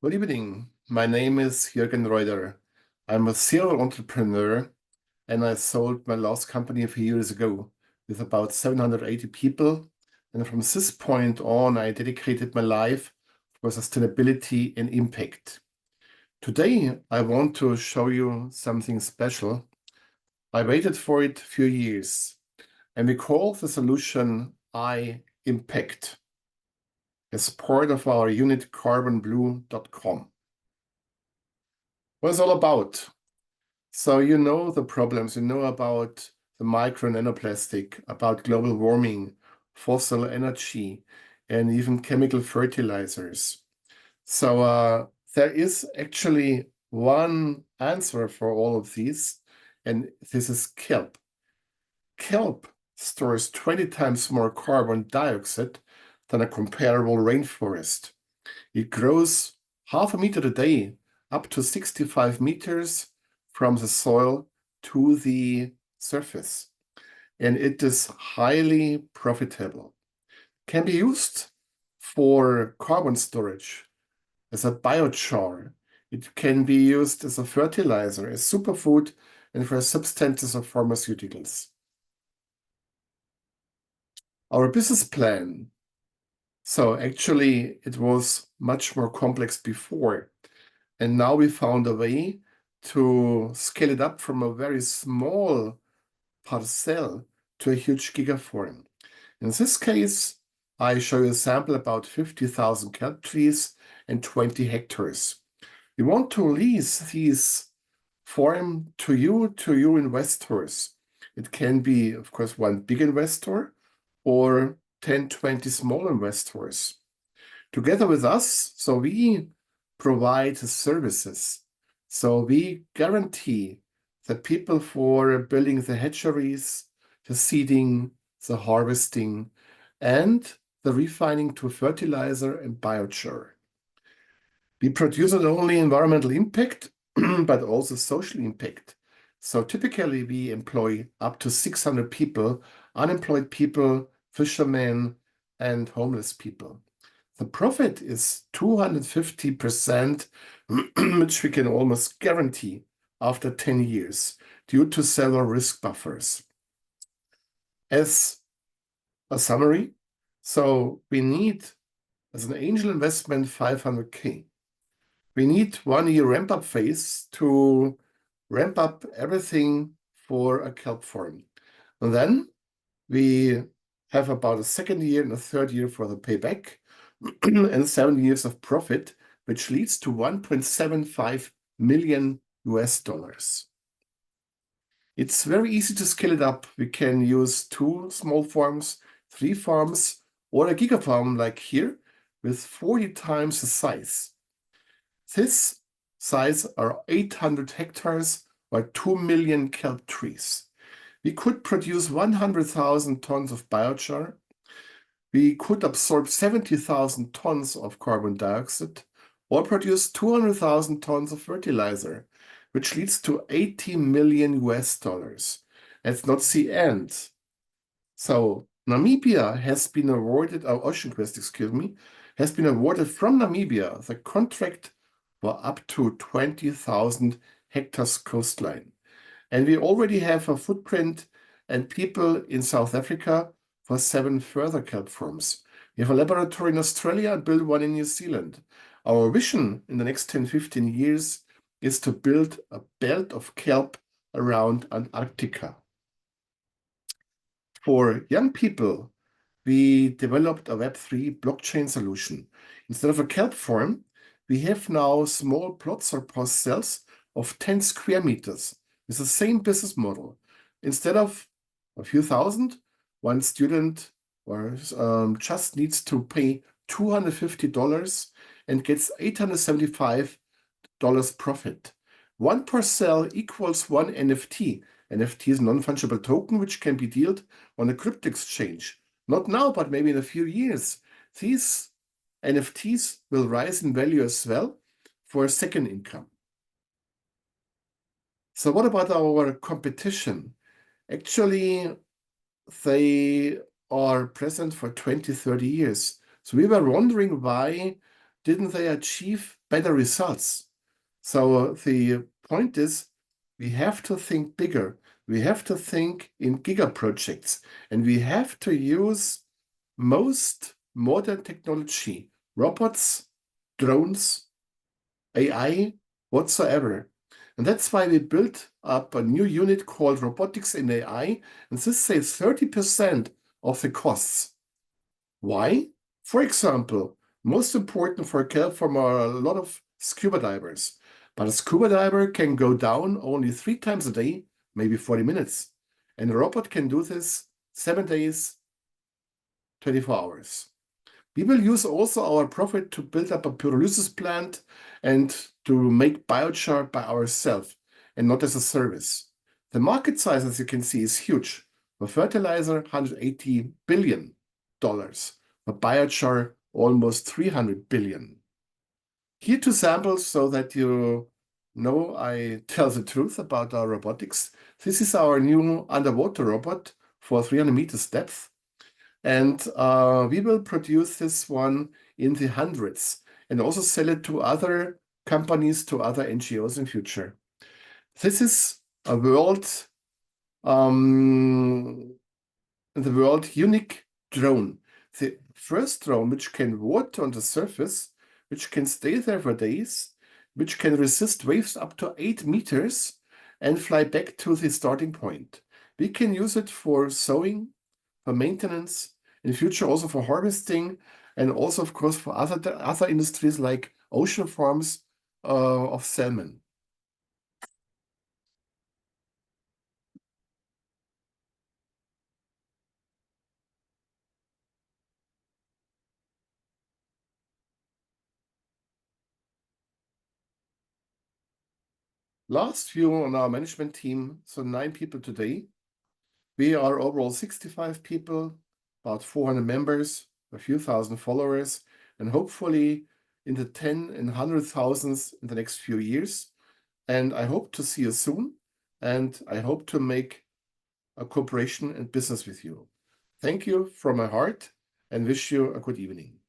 Good evening. My name is Jürgen Reuter. I'm a serial entrepreneur and I sold my last company a few years ago with about 780 people. And from this point on, I dedicated my life for sustainability and impact. Today, I want to show you something special. I waited for it a few years and we call the solution impact as part of our unit carbonblue.com. What it's all about? So you know the problems, you know about the micro and nanoplastic, about global warming, fossil energy, and even chemical fertilizers. So there is actually one answer for all of these, and this is kelp. Kelp stores 20 times more carbon dioxide than a comparable rainforest. It grows half a meter a day, up to 65 meters from the soil to the surface. And it is highly profitable. Can be used for carbon storage, as a biochar. It can be used as a fertilizer, as superfood, and for substances of pharmaceuticals. Our business plan. So actually, it was much more complex before. And now we found a way to scale it up from a very small parcel to a huge gigafarm. In this case, I show you a sample about 50,000 kelp trees and 20 hectares. We want to lease these farm to you investors. It can be, of course, one big investor or 10, 20 small investors. Together with us, so we provide the services. So we guarantee the people for building the hatcheries, the seeding, the harvesting, and the refining to fertilizer and biochar. We produce not only environmental impact, but also social impact. So typically we employ up to 600 people, unemployed people, fishermen, and homeless people. The profit is 250%, which we can almost guarantee after 10 years due to several risk buffers. As a summary, so we need, as an angel investment, 500K. We need 1 year ramp-up phase to ramp up everything for a kelp farm. And then we have about a second year and a third year for the payback and 7 years of profit, which leads to 1.75 million US dollars. It's very easy to scale it up. We can use 2 small farms, 3 farms, or a gigafarm like here with 40 times the size. This size are 800 hectares or 2 million kelp trees. We could produce 100,000 tons of biochar. We could absorb 70,000 tons of carbon dioxide or produce 200,000 tons of fertilizer, which leads to 80 million US dollars. That's not the end. So Namibia has been awarded, OceanQuest, excuse me, has been awarded from Namibia the contract for up to 20,000 hectares coastline. And we already have a footprint and people in South Africa for 7 further kelp farms. We have a laboratory in Australia and build one in New Zealand. Our vision in the next 10, 15 years is to build a belt of kelp around Antarctica. For young people, we developed a Web3 blockchain solution. Instead of a kelp farm, we have now small plots or parcels of 10 square meters with the same business model. Instead of a few thousand, one student or just needs to pay $250 and gets $875 profit. 1 parcel equals 1 NFT. NFT is a non-fungible token which can be dealt on a crypto exchange. Not now, but maybe in a few years. These NFTs will rise in value as well for a second income. So what about our competition? Actually, they are present for 20, 30 years. So we were wondering why didn't they achieve better results? So the point is, we have to think bigger. We have to think in giga projects, and we have to use most modern technology, robots, drones, AI, whatsoever. And that's why we built up a new unit called Robotics in AI, and this saves 30% of the costs. Why? For example, most important for kelp from a lot of scuba divers. But a scuba diver can go down only 3 times a day, maybe 40 minutes. And a robot can do this 7 days, 24 hours. We will use also our profit to build up a pyrolysis plant and to make biochar by ourselves and not as a service. The market size, as you can see, is huge. For fertilizer, $180 billion. For biochar, almost 300 billion. Here 2 samples so that you know I tell the truth about our robotics. This is our new underwater robot for 300 meters depth. And we will produce this one in the hundreds and also sell it to other companies, to other NGOs in future. This is a the world unique drone. The first drone which can water on the surface, which can stay there for days, which can resist waves up to 8 meters and fly back to the starting point. We can use it for sowing, for maintenance, in the future also for harvesting, and also, of course, for other industries like ocean farms of salmon. Last view on our management team, so 9 people today. We are overall 65 people, about 400 members, a few thousand followers, and hopefully in the 10 and 100,000s in the next few years. And I hope to see you soon, and I hope to make a cooperation and business with you. Thank you from my heart and wish you a good evening.